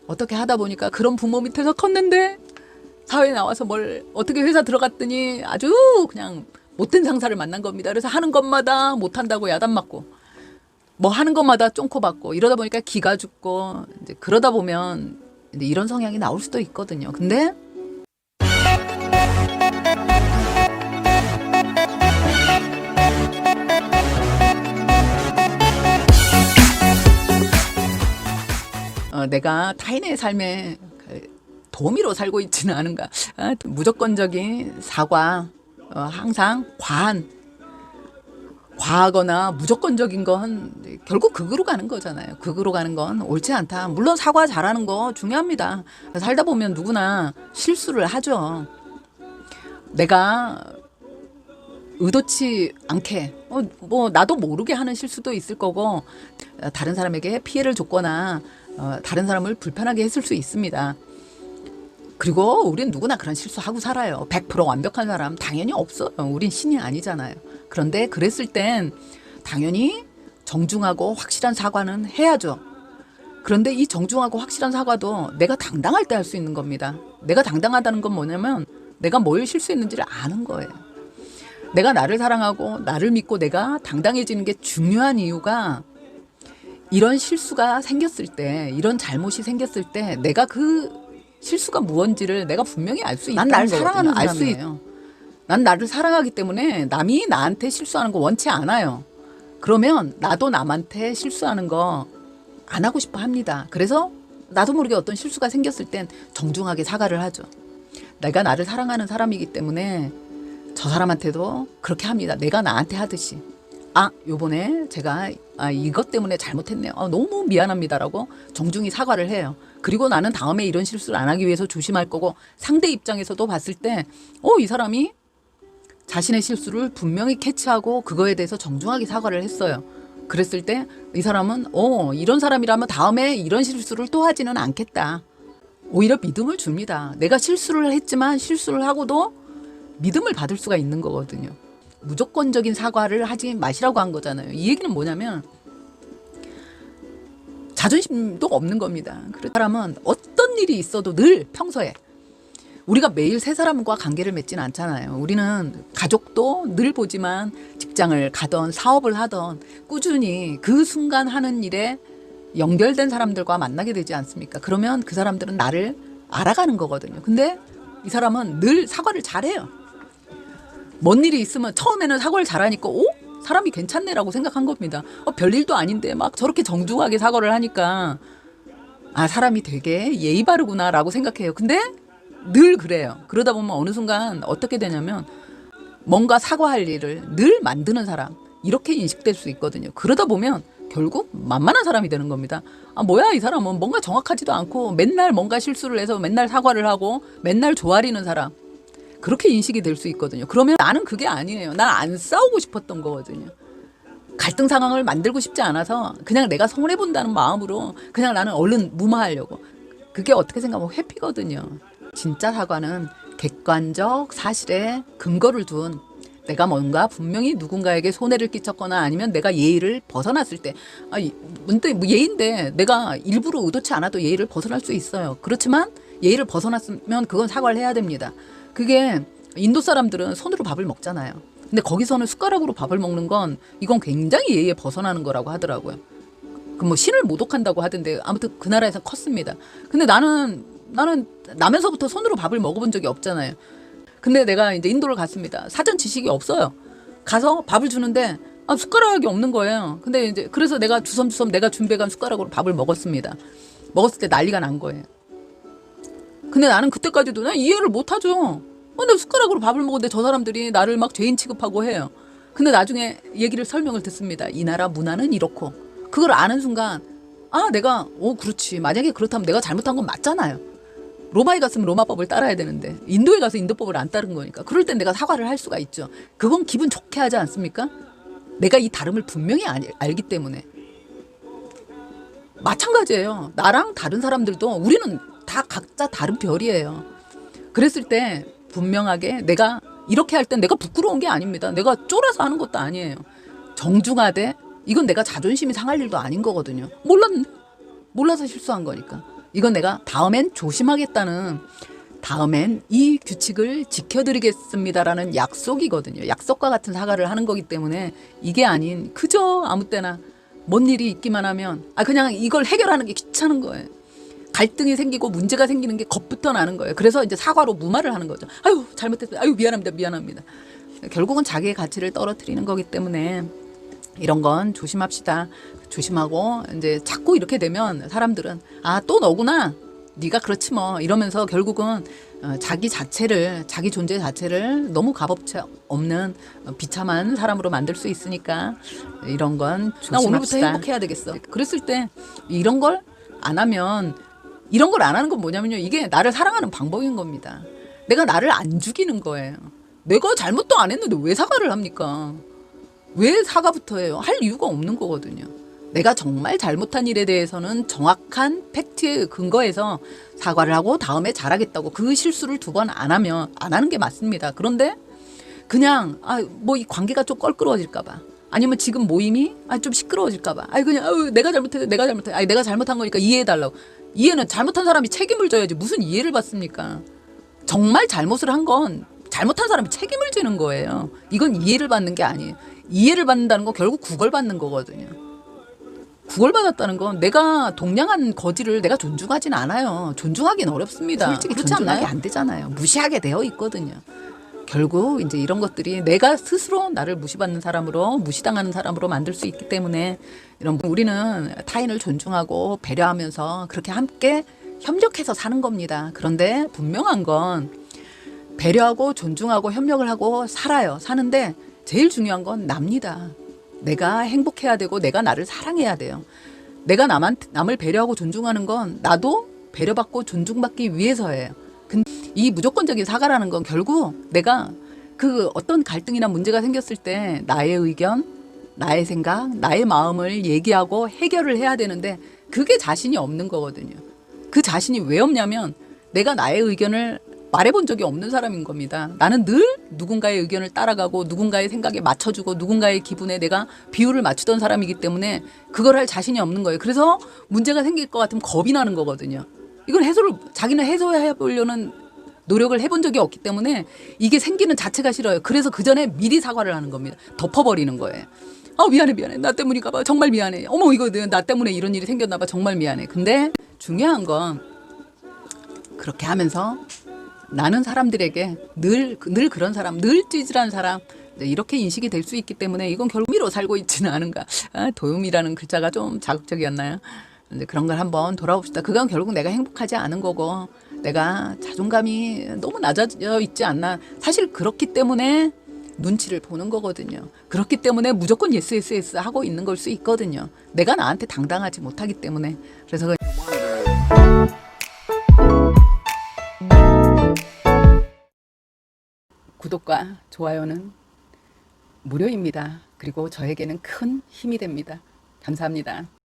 어떻게 하다 보니까 그런 부모 밑에서 컸는데 사회에 나와서 뭘 어떻게 회사 들어갔더니 아주 그냥 못된 상사를 만난 겁니다. 그래서 하는 것마다 못한다고 야단 맞고 뭐 하는 것마다 쫑코 받고 이러다 보니까 기가 죽고 이제 그러다 보면 이제 이런 성향이 나올 수도 있거든요. 근데 내가 타인의 삶에 도우미로 살고 있지는 않은가. 무조건적인 사과, 항상 과하거나 무조건적인 건 결국 극으로 가는 거잖아요. 극으로 가는 건 옳지 않다. 물론 사과 잘하는 거 중요합니다. 살다 보면 누구나 실수를 하죠. 내가 의도치 않게 뭐 나도 모르게 하는 실수도 있을 거고 다른 사람에게 피해를 줬거나 다른 사람을 불편하게 했을 수 있습니다. 그리고 우린 누구나 그런 실수하고 살아요. 100% 완벽한 사람 당연히 없어요. 우린 신이 아니잖아요. 그런데 그랬을 땐 당연히 정중하고 확실한 사과는 해야죠. 그런데 이 정중하고 확실한 사과도 내가 당당할 때 할 수 있는 겁니다. 내가 당당하다는 건 뭐냐면 내가 뭘 실수했는지를 아는 거예요. 내가 나를 사랑하고 나를 믿고 내가 당당해지는 게 중요한 이유가 이런 실수가 생겼을 때, 이런 잘못이 생겼을 때 내가 그 실수가 무언지를 내가 분명히 알 수 있다는 거거든요. 난 나를 사랑하는 사람이에요. 난 나를 사랑하기 때문에 남이 나한테 실수하는 거 원치 않아요. 그러면 나도 남한테 실수하는 거 안 하고 싶어 합니다. 그래서 나도 모르게 어떤 실수가 생겼을 땐 정중하게 사과를 하죠. 내가 나를 사랑하는 사람이기 때문에 저 사람한테도 그렇게 합니다. 내가 나한테 하듯이. 요번에 제가 이것 때문에 잘못했네요. 너무 미안합니다라고 정중히 사과를 해요. 그리고 나는 다음에 이런 실수를 안 하기 위해서 조심할 거고 상대 입장에서도 봤을 때 이 사람이 자신의 실수를 분명히 캐치하고 그거에 대해서 정중하게 사과를 했어요. 그랬을 때 이 사람은 이런 사람이라면 다음에 이런 실수를 또 하지는 않겠다. 오히려 믿음을 줍니다. 내가 실수를 했지만 실수를 하고도 믿음을 받을 수가 있는 거거든요. 무조건적인 사과를 하지 마시라고 한 거잖아요. 이 얘기는 뭐냐면 자존심도 없는 겁니다. 그 사람은 어떤 일이 있어도 늘 평소에 우리가 매일 새 사람과 관계를 맺지는 않잖아요. 우리는 가족도 늘 보지만 직장을 가던 사업을 하던 꾸준히 그 순간 하는 일에 연결된 사람들과 만나게 되지 않습니까? 그러면 그 사람들은 나를 알아가는 거거든요. 근데 이 사람은 늘 사과를 잘해요. 뭔 일이 있으면 처음에는 사과를 잘하니까 사람이 괜찮네라고 생각한 겁니다. 별일도 아닌데 막 저렇게 정중하게 사과를 하니까 사람이 되게 예의 바르구나라고 생각해요. 근데 늘 그래요. 그러다 보면 어느 순간 어떻게 되냐면 뭔가 사과할 일을 늘 만드는 사람 이렇게 인식될 수 있거든요. 그러다 보면 결국 만만한 사람이 되는 겁니다. 뭐야 이 사람은 뭔가 정확하지도 않고 맨날 뭔가 실수를 해서 맨날 사과를 하고 맨날 조아리는 사람 그렇게 인식이 될 수 있거든요. 그러면 나는 그게 아니에요. 난 안 싸우고 싶었던 거거든요. 갈등 상황을 만들고 싶지 않아서 그냥 내가 손해본다는 마음으로 그냥 나는 얼른 무마하려고. 그게 어떻게 생각하면 회피거든요. 진짜 사과는 객관적 사실에 근거를 둔 내가 뭔가 분명히 누군가에게 손해를 끼쳤거나 아니면 내가 예의를 벗어났을 때 문득 예의인데 내가 일부러 의도치 않아도 예의를 벗어날 수 있어요. 그렇지만 예의를 벗어났으면 그건 사과를 해야 됩니다. 그게 인도 사람들은 손으로 밥을 먹잖아요. 근데 거기서는 숟가락으로 밥을 먹는 건 이건 굉장히 예의에 벗어나는 거라고 하더라고요. 그 뭐 신을 모독한다고 하던데 아무튼 그 나라에서 컸습니다. 근데 나는 나면서부터 손으로 밥을 먹어본 적이 없잖아요. 근데 내가 이제 인도를 갔습니다. 사전 지식이 없어요. 가서 밥을 주는데 숟가락이 없는 거예요. 근데 이제 그래서 내가 주섬주섬 내가 준비해간 숟가락으로 밥을 먹었습니다. 먹었을 때 난리가 난 거예요. 근데 나는 그때까지도 난 이해를 못하죠. 근데 숟가락으로 밥을 먹었는데 저 사람들이 나를 막 죄인 취급하고 해요. 근데 나중에 얘기를 설명을 듣습니다. 이 나라 문화는 이렇고 그걸 아는 순간 내가 그렇지. 만약에 그렇다면 내가 잘못한 건 맞잖아요. 로마에 갔으면 로마법을 따라야 되는데 인도에 가서 인도법을 안 따른 거니까 그럴 땐 내가 사과를 할 수가 있죠. 그건 기분 좋게 하지 않습니까? 내가 이 다름을 분명히 알기 때문에. 마찬가지예요. 나랑 다른 사람들도 우리는 다 각자 다른 별이에요. 그랬을 때 분명하게 내가 이렇게 할 땐 내가 부끄러운 게 아닙니다. 내가 쫄아서 하는 것도 아니에요. 정중하되 이건 내가 자존심이 상할 일도 아닌 거거든요. 몰라서 실수한 거니까. 이건 내가 다음엔 조심하겠다는, 다음엔 이 규칙을 지켜드리겠습니다라는 약속이거든요. 약속과 같은 사과를 하는 거기 때문에 이게 아닌 그저 아무 때나 뭔 일이 있기만 하면 그냥 이걸 해결하는 게 귀찮은 거예요. 갈등이 생기고 문제가 생기는 게 겁부터 나는 거예요. 그래서 이제 사과로 무마를 하는 거죠. 아유 잘못했어요. 아유 미안합니다. 결국은 자기의 가치를 떨어뜨리는 거기 때문에 이런 건 조심합시다. 조심하고 이제 자꾸 이렇게 되면 사람들은 또 너구나. 네가 그렇지 뭐 이러면서 결국은 자기 자체를, 자기 존재 자체를 너무 값어치 없는 비참한 사람으로 만들 수 있으니까 이런 건 조심합시다. 나 오늘부터 행복해야 되겠어. 그랬을 때 이런 걸 안 하면, 이런 걸 안 하는 건 뭐냐면요, 이게 나를 사랑하는 방법인 겁니다. 내가 나를 안 죽이는 거예요. 내가 잘못도 안 했는데 왜 사과를 합니까? 왜 사과부터 해요? 할 이유가 없는 거거든요. 내가 정말 잘못한 일에 대해서는 정확한 팩트에 근거해서 사과를 하고 다음에 잘하겠다고, 그 실수를 두 번 안 하는 게 맞습니다. 그런데 그냥 뭐 이 관계가 좀 껄끄러워질까 봐, 아니면 지금 모임이 좀 시끄러워질까 봐, 그냥 내가 잘못해, 내가 잘못한 거니까 이해해달라고. 이해는 잘못한 사람이 책임을 져야지 무슨 이해를 받습니까? 정말 잘못을 한 건 잘못한 사람이 책임을 지는 거예요. 이건 이해를 받는 게 아니에요. 이해를 받는다는 건 결국 구걸받는 거거든요. 구걸받았다는 건 내가 동량한 거지를 내가 존중하진 않아요. 존중하기는 어렵습니다. 솔직히 존중하게 안 되잖아요. 무시하게 되어 있거든요. 결국 이제 이런 것들이 내가 스스로 나를 무시받는 사람으로, 무시당하는 사람으로 만들 수 있기 때문에, 우리는 타인을 존중하고 배려하면서 그렇게 함께 협력해서 사는 겁니다. 그런데 분명한 건 배려하고 존중하고 협력을 하고 살아요. 사는데 제일 중요한 건 납니다. 내가 행복해야 되고 내가 나를 사랑해야 돼요. 내가 남을 배려하고 존중하는 건 나도 배려받고 존중받기 위해서예요. 근데 이 무조건적인 사과라는 건 결국 내가 그 어떤 갈등이나 문제가 생겼을 때 나의 의견, 나의 생각, 나의 마음을 얘기하고 해결을 해야 되는데 그게 자신이 없는 거거든요. 그 자신이 왜 없냐면 내가 나의 의견을 말해본 적이 없는 사람인 겁니다. 나는 늘 누군가의 의견을 따라가고 누군가의 생각에 맞춰주고 누군가의 기분에 내가 비율을 맞추던 사람이기 때문에 그걸 할 자신이 없는 거예요. 그래서 문제가 생길 것 같으면 겁이 나는 거거든요. 이건 자기는 해소해 보려는 노력을 해본 적이 없기 때문에 이게 생기는 자체가 싫어요. 그래서 그 전에 미리 사과를 하는 겁니다. 덮어버리는 거예요. 미안해. 나 때문인가 봐. 정말 미안해. 어머, 이거 나 때문에 이런 일이 생겼나 봐. 정말 미안해. 근데 중요한 건 그렇게 하면서 나는 사람들에게 늘 그런 사람, 늘 찌질한 사람, 이렇게 인식이 될 수 있기 때문에 이건 결국 미로 살고 있지는 않은가. 도움이라는 글자가 좀 자극적이었나요? 이제 그런 걸 한번 돌아봅시다. 그건 결국 내가 행복하지 않은 거고 내가 자존감이 너무 낮아져 있지 않나. 사실 그렇기 때문에 눈치를 보는 거거든요. 그렇기 때문에 무조건 예스 하고 있는 걸 수 있거든요. 내가 나한테 당당하지 못하기 때문에. 그래서 구독과 좋아요는 무료입니다. 그리고 저에게는 큰 힘이 됩니다. 감사합니다.